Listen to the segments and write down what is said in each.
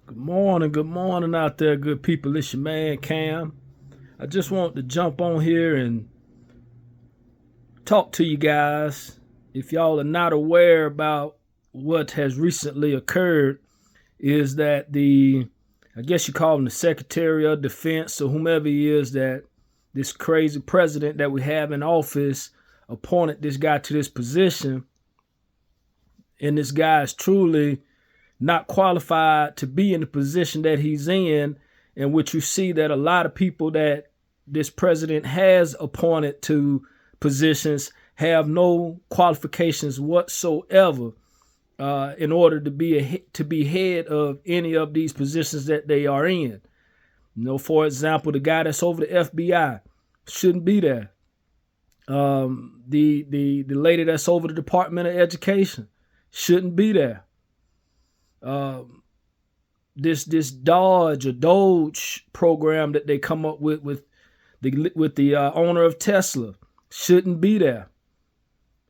Good morning out there, good people. It's your man Cam. I just want to jump on here and talk to you guys. If y'all are not aware about what has recently occurred, is that I guess you call him the Secretary of Defense or whomever he is, that this crazy president that we have in office appointed this guy to this position. And this guy is truly not qualified to be in the position that he's in which you see that a lot of people that this president has appointed to positions have no qualifications whatsoever in order to be head of any of these positions that they are in. For example, the guy that's over the FBI shouldn't be there. The lady that's over the Department of Education shouldn't be there. This Dodge or Doge program that they come up with the owner of Tesla shouldn't be there.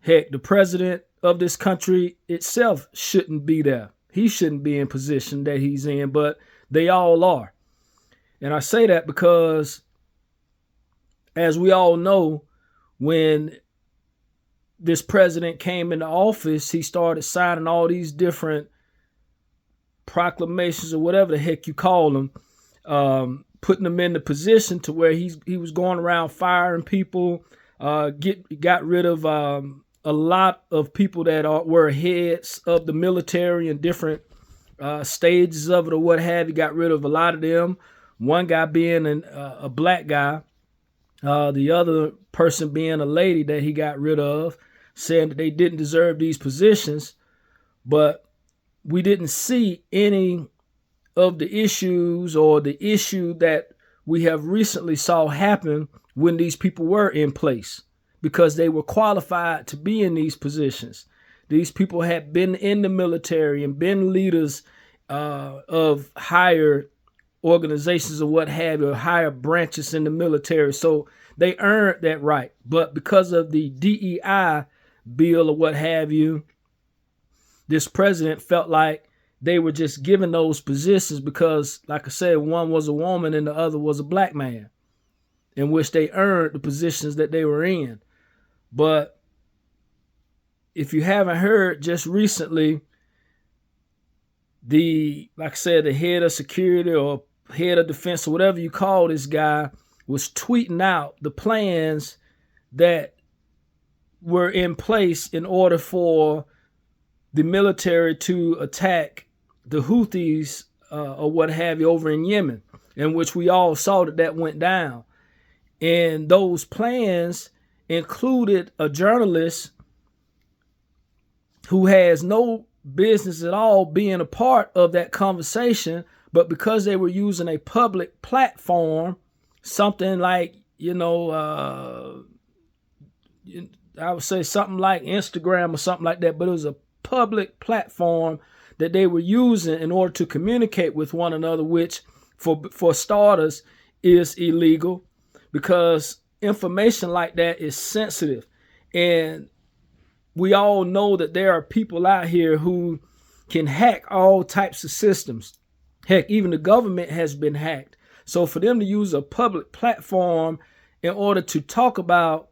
Heck, the president of this country itself shouldn't be there. He shouldn't be in position that he's in, but they all are. And I say that because, as we all know, when this president came into office, he started signing all these different proclamations or whatever the heck you call them, putting them in the position to where he was going around firing people, got rid of a lot of people that were heads of the military in different stages of it or what have you. Got rid of a lot of them. One guy being a black guy, the other person being a lady that he got rid of, saying that they didn't deserve these positions. But we didn't see any of the issues or the issue that we have recently saw happen when these people were in place, because they were qualified to be in these positions. These people had been in the military and been leaders of higher organizations or what have you, or higher branches in the military. So they earned that right. But because of the DEI bill or what have you, this president felt like they were just given those positions because, like I said, one was a woman and the other was a black man, in which they earned the positions that they were in. But if you haven't heard, just recently, like I said, the head of security or head of defense or whatever you call this guy was tweeting out the plans that were in place in order for the military to attack the Houthis or what have you over in Yemen, in which we all saw that went down. And those plans included a journalist who has no business at all being a part of that conversation, but because they were using a public platform, something like, I would say something like Instagram or something like that, but it was a public platform that they were using in order to communicate with one another, which for starters is illegal, because information like that is sensitive. And we all know that there are people out here who can hack all types of systems. Heck, even the government has been hacked. So for them to use a public platform in order to talk about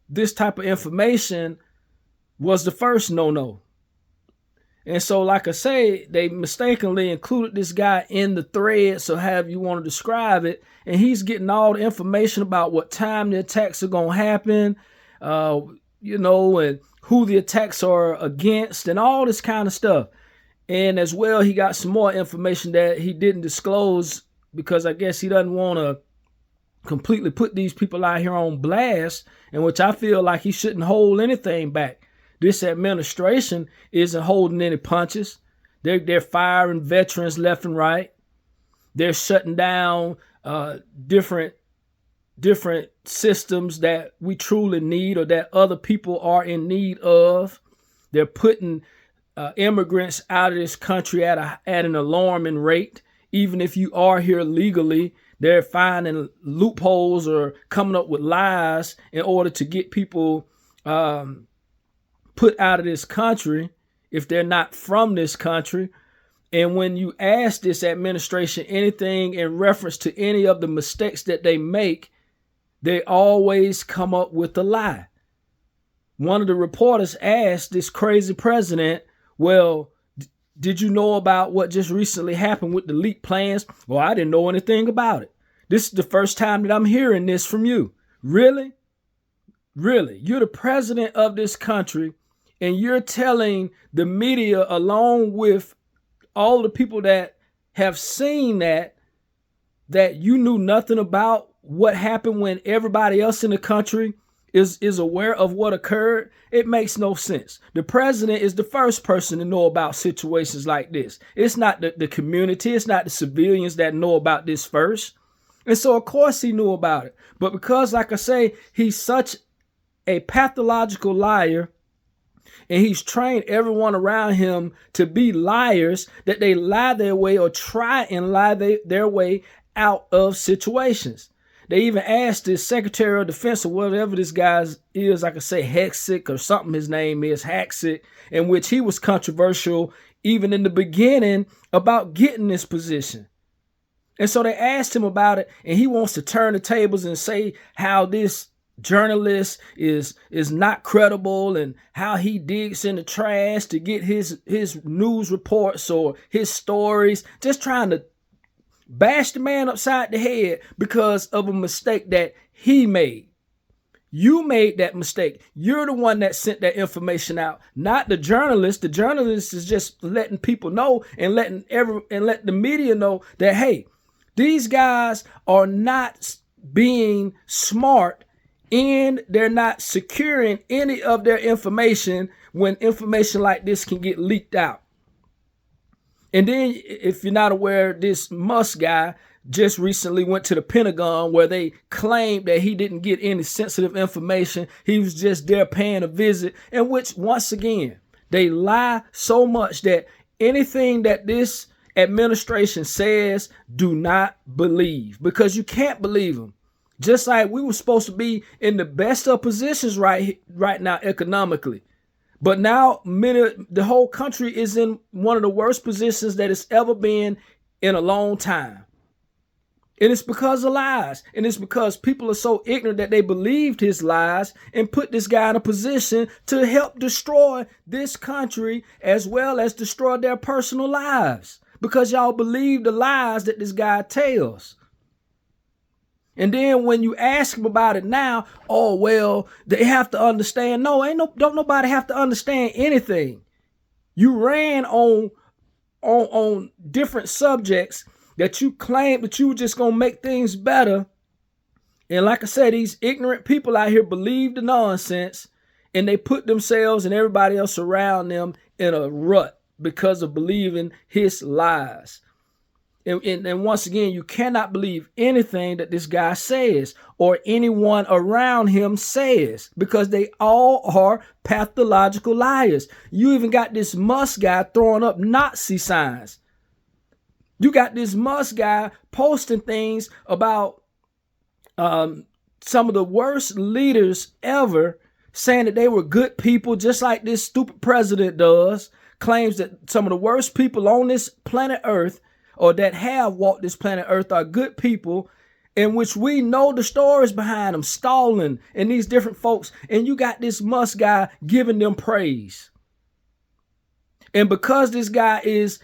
this type of information was the first no-no. And so, like I say, they mistakenly included this guy in the thread, so however you want to describe it, and he's getting all the information about what time the attacks are going to happen, and who the attacks are against and all this kind of stuff. And as well, he got some more information that he didn't disclose because I guess he doesn't want to completely put these people out here on blast, in which I feel like he shouldn't hold anything back. This administration isn't holding any punches. They're firing veterans left and right. They're shutting down different systems that we truly need or that other people are in need of. They're putting immigrants out of this country at an alarming rate. Even if you are here legally, they're finding loopholes or coming up with lies in order to get people put out of this country if they're not from this country. And when you ask this administration anything in reference to any of the mistakes that they make, they always come up with a lie. One of the reporters asked this crazy president, well, did you know about what just recently happened with the leak plans? Well, I didn't know anything about it. This is the first time that I'm hearing this from you. Really? Really? You're the president of this country, and you're telling the media, along with all the people that have seen that you knew nothing about what happened when everybody else in the country is aware of what occurred? It makes no sense. The president is the first person to know about situations like this. It's not the community. It's not the civilians that know about this first. And so, of course, he knew about it. But because, like I say, he's such a pathological liar, and he's trained everyone around him to be liars, that they lie their way or try and lie their way out of situations. They even asked the Secretary of Defense, or whatever this guy is, I could say Hexick or something his name is, Haxick, in which he was controversial even in the beginning about getting this position. And so they asked him about it, and he wants to turn the tables and say how this journalist is not credible and how he digs in the trash to get his news reports or his stories, just trying to bash the man upside the head because of a mistake that he made. You made that mistake. You're the one that sent that information out, not the journalist. The journalist is just letting people know and let the media know that, hey, these guys are not being smart and they're not securing any of their information when information like this can get leaked out. And then, if you're not aware, this Musk guy just recently went to the Pentagon, where they claimed that he didn't get any sensitive information. He was just there paying a visit, in which, once again, they lie so much that anything that this administration says, do not believe, because you can't believe them. Just like we were supposed to be in the best of positions right now economically. But now the whole country is in one of the worst positions that it's ever been in a long time. And it's because of lies. And it's because people are so ignorant that they believed his lies and put this guy in a position to help destroy this country as well as destroy their personal lives. Because y'all believe the lies that this guy tells. And then when you ask them about it now, oh, well, they have to understand. No, don't nobody have to understand anything. You ran on different subjects that you claimed that you were just going to make things better. And like I said, these ignorant people out here believe the nonsense, and they put themselves and everybody else around them in a rut because of believing his lies. And once again, you cannot believe anything that this guy says or anyone around him says, because they all are pathological liars. You even got this Musk guy throwing up Nazi signs. You got this Musk guy posting things about some of the worst leaders ever, saying that they were good people, just like this stupid president does, claims that some of the worst people on this planet Earth, or that have walked this planet Earth, are good people, in which we know the stories behind them, Stalin and these different folks. And you got this Musk guy giving them praise. And because this guy is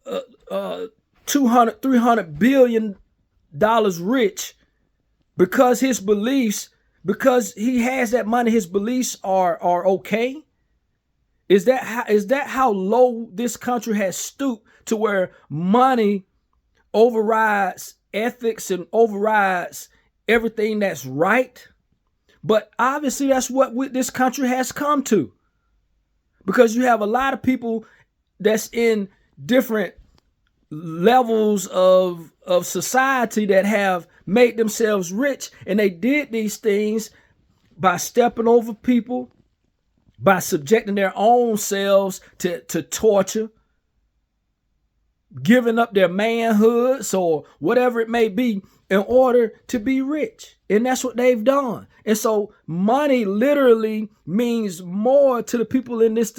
$200-300 billion rich, because his beliefs, because he has that money, his beliefs are okay. Is that how low this country has stooped, to where money overrides ethics and overrides everything that's right? But obviously that's what this country has come to, because you have a lot of people that's in different levels of society that have made themselves rich, and they did these things by stepping over people, by subjecting their own selves to torture, giving up their manhoods or whatever it may be in order to be rich. And that's what they've done. And so money literally means more to the people in this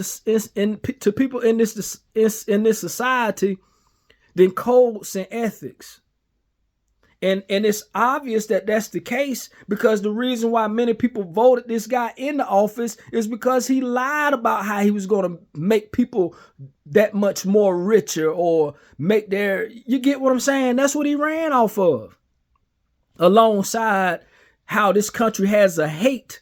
society than codes and ethics. And it's obvious that that's the case, because the reason why many people voted this guy into office is because he lied about how he was going to make people that much more richer, or make their, you get what I'm saying? That's what he ran off of. Alongside how this country has a hate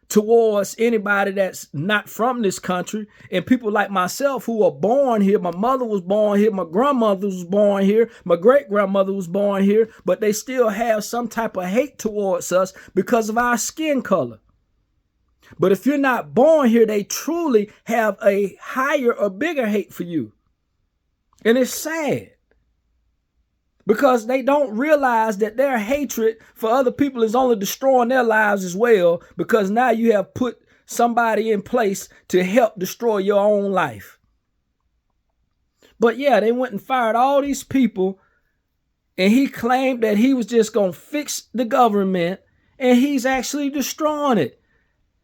towards anybody that's not from this country, and people like myself who are born here. My mother was born here, my grandmother was born here, my great-grandmother was born here, but they still have some type of hate towards us because of our skin color. But if you're not born here, they truly have a higher or bigger hate for you. And it's sad, because they don't realize that their hatred for other people is only destroying their lives as well, because now you have put somebody in place to help destroy your own life. But yeah, they went and fired all these people, and he claimed that he was just going to fix the government, and he's actually destroying it.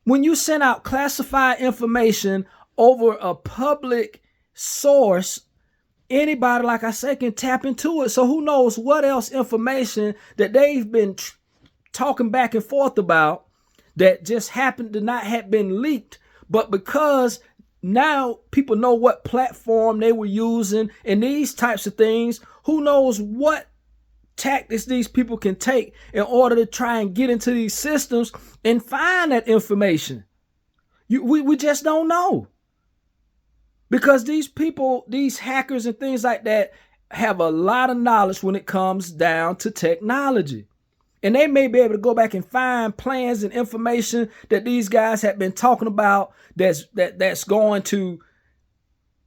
When you send out classified information over a public source, anybody, like I say, can tap into it. So who knows what else information that they've been talking back and forth about that just happened to not have been leaked. But because now people know what platform they were using and these types of things, who knows what tactics these people can take in order to try and get into these systems and find that information. We just don't know. Because these people, these hackers and things like that, have a lot of knowledge when it comes down to technology. And they may be able to go back and find plans and information that these guys have been talking about that's going to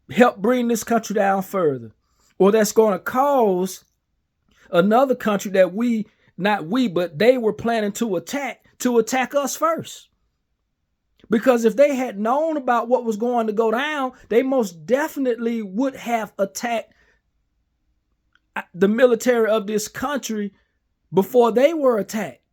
help bring this country down further. Or that's going to cause another country that but they were planning to attack us first. Because if they had known about what was going to go down, they most definitely would have attacked the military of this country before they were attacked.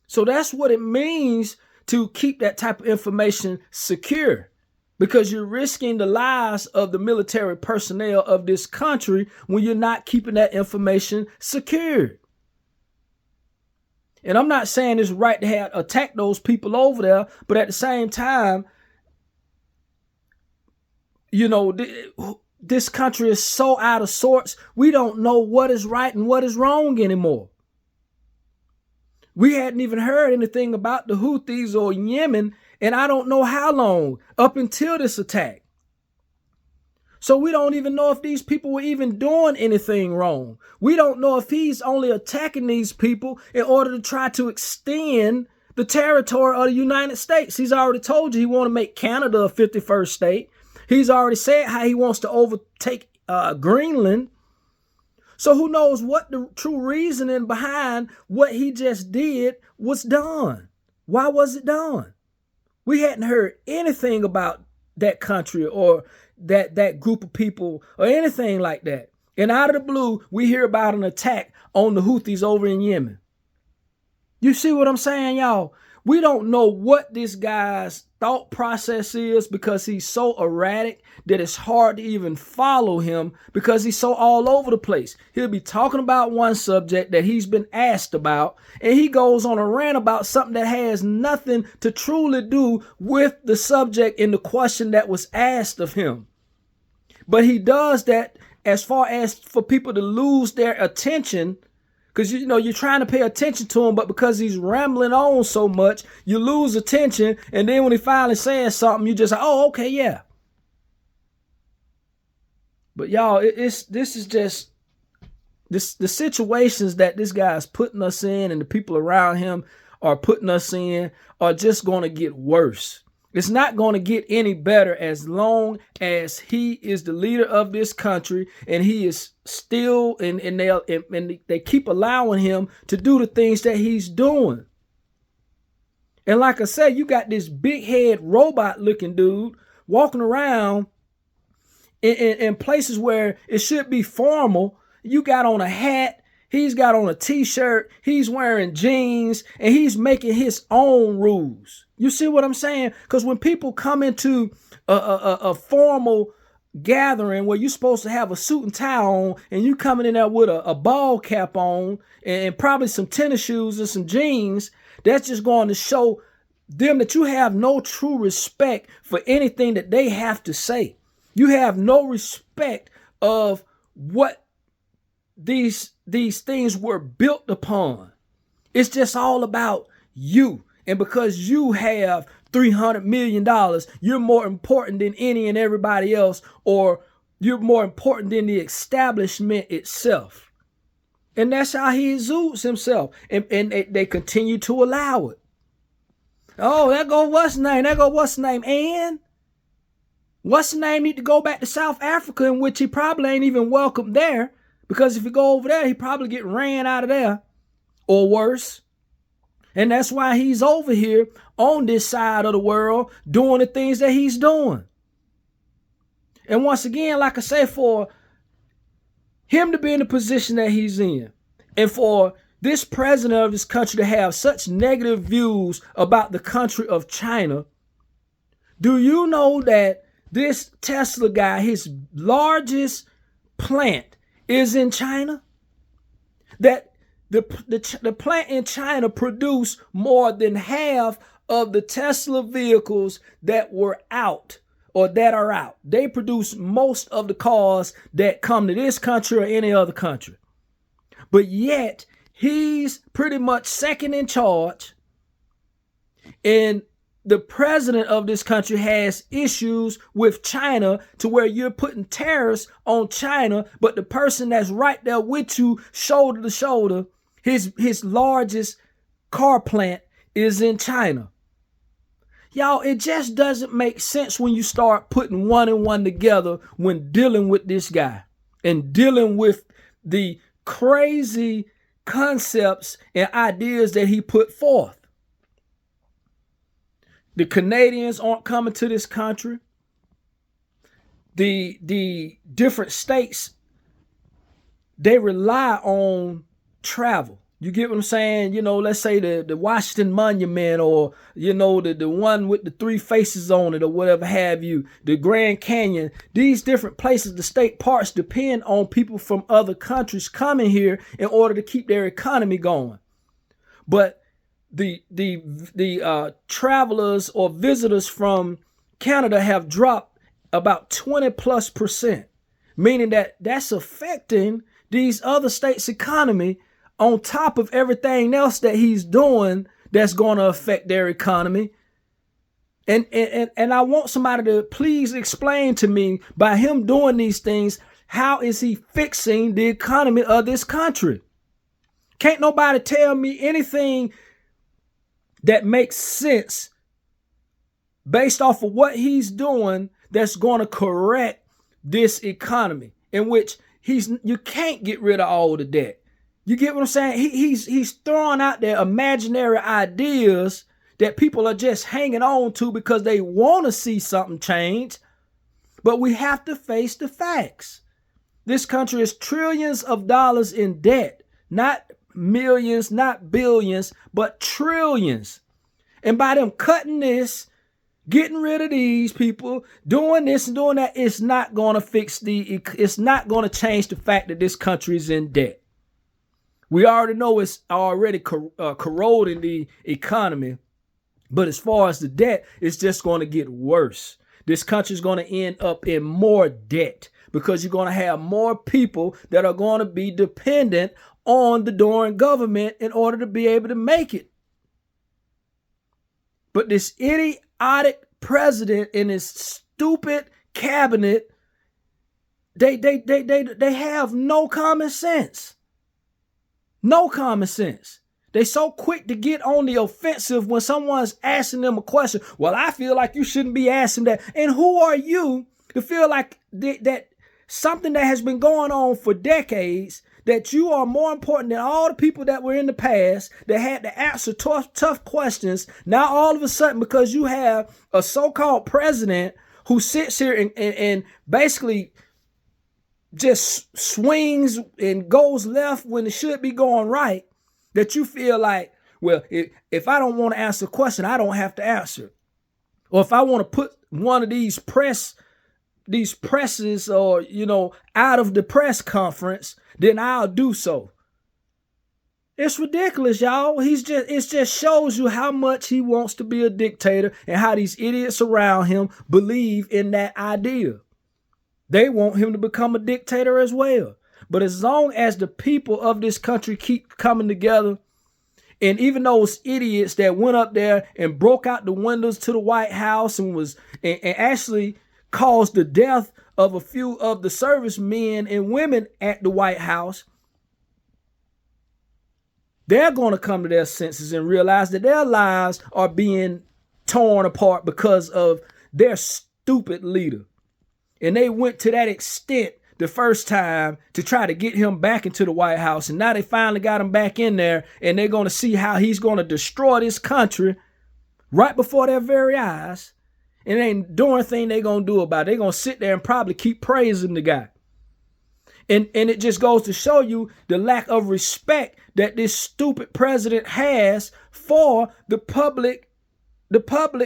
So that's what it means to keep that type of information secure, because you're risking the lives of the military personnel of this country when you're not keeping that information secured. And I'm not saying it's right to attack those people over there, but at the same time, you know, this country is so out of sorts, we don't know what is right and what is wrong anymore. We hadn't even heard anything about the Houthis or Yemen, and I don't know how long, up until this attack. So we don't even know if these people were even doing anything wrong. We don't know if he's only attacking these people in order to try to extend the territory of the United States. He's already told you he wants to make Canada a 51st state. He's already said how he wants to overtake Greenland. So who knows what the true reasoning behind what he just did was done. Why was it done? We hadn't heard anything about that country or that group of people or anything like that. And out of the blue, we hear about an attack on the Houthis over in Yemen. You see what I'm saying, y'all? We don't know what this guy's thought process is, because he's so erratic that it's hard to even follow him, because he's so all over the place. He'll be talking about one subject that he's been asked about, and he goes on a rant about something that has nothing to truly do with the subject in the question that was asked of him. But he does that as far as for people to lose their attention, because, you know, you're trying to pay attention to him, but because he's rambling on so much, you lose attention. And then when he finally says something, you just say, oh, okay, yeah. But y'all, the situations that this guy is putting us in and the people around him are putting us in are just going to get worse. It's not going to get any better as long as he is the leader of this country, and he is still, and they keep allowing him to do the things that he's doing. And like I said, you got this big head robot looking dude walking around in places where it should be formal. You got on a hat. He's got on a t-shirt, he's wearing jeans, and he's making his own rules. You see what I'm saying? Because when people come into a formal gathering where you're supposed to have a suit and tie on, and you coming in there with a ball cap on and probably some tennis shoes and some jeans, that's just going to show them that you have no true respect for anything that they have to say. You have no respect of what these things were built upon. It's just all about you. And because you have $300 million, you're more important than any and everybody else, or you're more important than the establishment itself. And that's how he exudes himself. And they continue to allow it. Oh, there go what's name? There go what's name? And what's the name need to go back to South Africa, in which he probably ain't even welcome there, because if he go over there, he probably get ran out of there or worse. And that's why he's over here on this side of the world doing the things that he's doing. And once again, like I say, for him to be in the position that he's in, and for this president of this country to have such negative views about the country of China, do you know that this Tesla guy, his largest plant is in China? That the plant in China produced more than half of the Tesla vehicles that were out or that are out. They produce most of the cars that come to this country or any other country. But yet, he's pretty much second in charge. And the president of this country has issues with China to where you're putting tariffs on China, but the person that's right there with you, shoulder to shoulder, his largest car plant is in China. Y'all, it just doesn't make sense when you start putting one and one together when dealing with this guy and dealing with the crazy concepts and ideas that he put forth. The Canadians aren't coming to this country. The different states, they rely on travel. You get what I'm saying? You know, let's say the Washington Monument, or, you know, the one with the 3 faces on it, or whatever have you, the Grand Canyon. These different places, the state parks, depend on people from other countries coming here in order to keep their economy going. But the travelers or visitors from Canada have dropped about 20+%, meaning that that's affecting these other states' economy, on top of everything else that he's doing that's going to affect their economy. And I want somebody to please explain to me, by him doing these things, how is he fixing the economy of this country? Can't nobody tell me anything that makes sense based off of what he's doing that's going to correct this economy, in which you can't get rid of all the debt. You get what I'm saying? He's throwing out there imaginary ideas that people are just hanging on to because they want to see something change. But we have to face the facts. This country is trillions of dollars in debt, not millions, not billions, but trillions. And by them cutting this, getting rid of these people, doing this and doing that, it's not going to it's not going to change the fact that this country is in debt. We already know it's already corroding the economy. But as far as the debt, it's just going to get worse. This country is going to end up in more debt because you're going to have more people that are going to be dependent on the darn government in order to be able to make it. But this idiotic president and his stupid cabinet, they have no common sense. No common sense. They so quick to get on the offensive when someone's asking them a question. Well, I feel like you shouldn't be asking that. And who are you to feel like that something that has been going on for decades, that you are more important than all the people that were in the past that had to answer tough questions? Now, all of a sudden, because you have a so-called president who sits here and basically just swings and goes left when it should be going right, that you feel like, well, if I don't want to answer a question, I don't have to answer. Or if I want to put one of these press these presses or, out of the press conference, then I'll do so. It's ridiculous, y'all. It just shows you how much he wants to be a dictator and how these idiots around him believe in that idea. They want him to become a dictator as well. But as long as the people of this country keep coming together, and even those idiots that went up there and broke out the windows to the White House and actually caused the death of a few of the servicemen and women at the White House, they're going to come to their senses and realize that their lives are being torn apart because of their stupid leader. And they went to that extent the first time to try to get him back into the White House. And now they finally got him back in there, and they're going to see how he's going to destroy this country right before their very eyes. And ain't doing a thing they're going to do about it. They're going to sit there and probably keep praising the guy. And it just goes to show you the lack of respect that this stupid president has for the public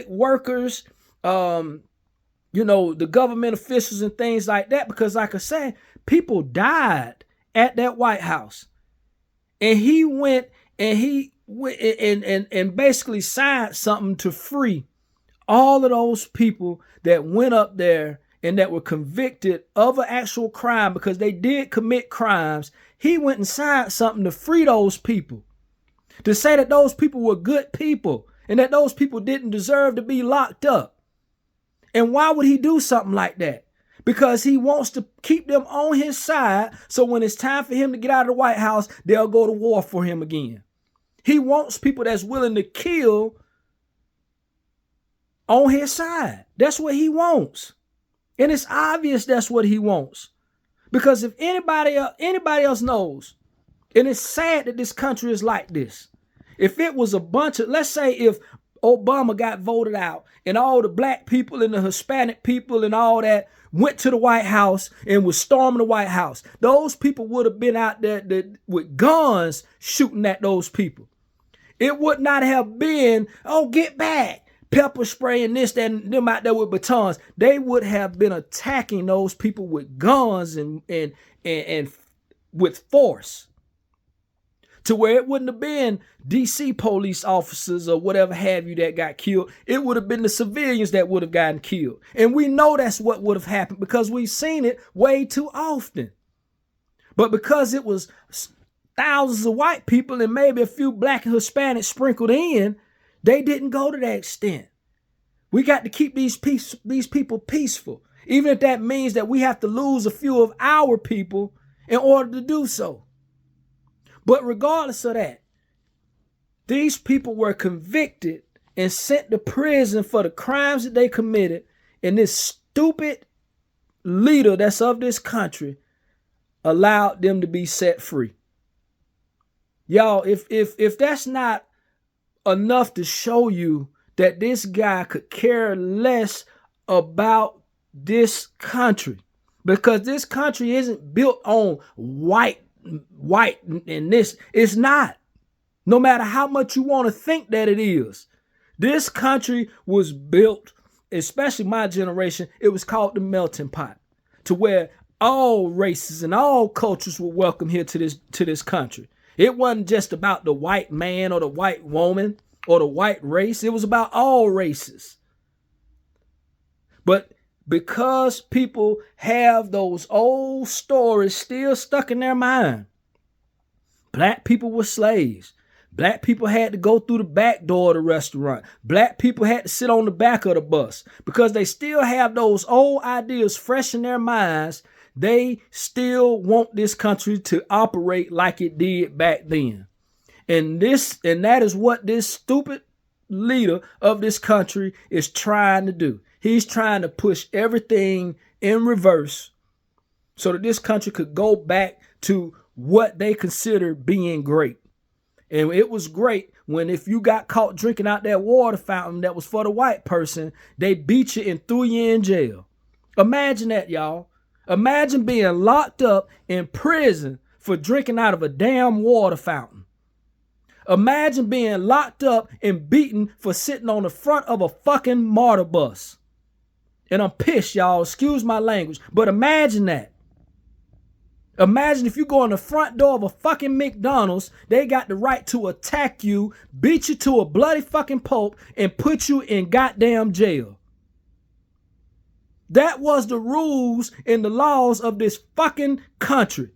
workers, the government officials and things like that. Because like I said, people died at that White House. And he went and basically signed something to free all of those people that went up there and that were convicted of an actual crime because they did commit crimes. He went and signed something to free those people, to say that those people were good people and that those people didn't deserve to be locked up. And why would he do something like that? Because he wants to keep them on his side, so when it's time for him to get out of the White House, they'll go to war for him again. He wants people that's willing to kill on his side. That's what he wants. And it's obvious that's what he wants. Because if anybody else knows, and it's sad that this country is like this. If it was a bunch of, let's say if Obama got voted out and all the black people and the Hispanic people and all that went to the White House and was storming the White House, those people would have been out there with guns shooting at those people. It would not have been, oh, get back, pepper spray and this, that, and them out there with batons. They would have been attacking those people with guns and with force, to where it wouldn't have been DC police officers or whatever have you that got killed. It would have been the civilians that would have gotten killed. And we know that's what would have happened because we've seen it way too often. But because it was thousands of white people and maybe a few black and Hispanic sprinkled in, they didn't go to that extent. We got to keep these people peaceful, even if that means that we have to lose a few of our people in order to do so. But regardless of that, these people were convicted and sent to prison for the crimes that they committed, and this stupid leader that's of this country allowed them to be set free. Y'all, if that's not enough to show you that this guy could care less about this country, because this country isn't built on white and this, it's not. No matter how much you want to think that it is, this country was built, especially my generation, it was called the melting pot, to where all races and all cultures were welcome here to this country. It wasn't just about the white man or the white woman or the white race. It was about all races. But because people have those old stories still stuck in their mind, black people were slaves. Black people had to go through the back door of the restaurant. Black people had to sit on the back of the bus. Because they still have those old ideas fresh in their minds, they still want this country to operate like it did back then. And that is what this stupid leader of this country is trying to do. He's trying to push everything in reverse so that this country could go back to what they consider being great. And it was great when, if you got caught drinking out that water fountain that was for the white person, they beat you and threw you in jail. Imagine that, y'all. Imagine being locked up in prison for drinking out of a damn water fountain. Imagine being locked up and beaten for sitting on the front of a fucking MARTA bus. And I'm pissed, y'all. Excuse my language. But imagine that. Imagine if you go in the front door of a fucking McDonald's, they got the right to attack you, beat you to a bloody fucking pulp, and put you in goddamn jail. That was the rules and the laws of this fucking country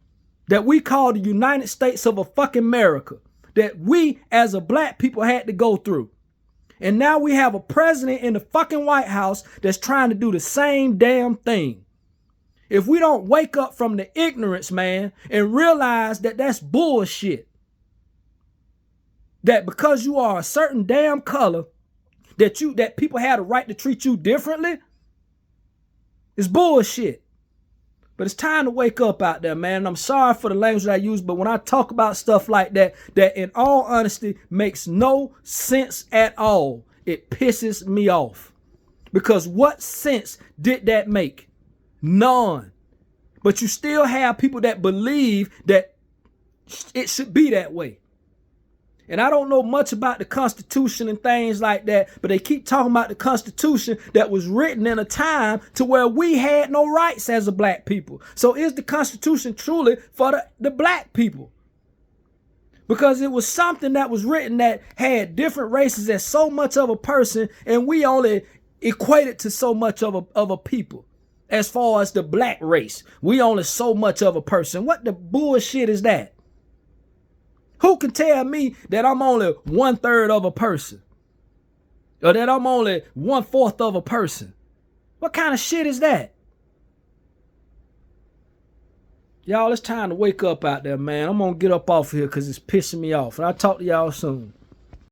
that we call the United States of a fucking America, that we as a black people had to go through. And now we have a president in the fucking White House that's trying to do the same damn thing. If we don't wake up from the ignorance, man, and realize that that's bullshit, that because you are a certain damn color, that people had a right to treat you differently, it's bullshit. But it's time to wake up out there, man. And I'm sorry for the language that I use, but when I talk about stuff like that, that in all honesty makes no sense at all, it pisses me off. Because what sense did that make? None. But you still have people that believe that it should be that way. And I don't know much about the Constitution and things like that, but they keep talking about the Constitution that was written in a time to where we had no rights as a black people. So is the Constitution truly for the black people? Because it was something that was written that had different races as so much of a person, and we only equated to so much of a people. As far as the black race, we only so much of a person. What the bullshit is that? Who can tell me that I'm only 1/3 of a person? Or that I'm only 1/4 of a person? What kind of shit is that? Y'all, it's time to wake up out there, man. I'm going to get up off here because it's pissing me off. And I'll talk to y'all soon.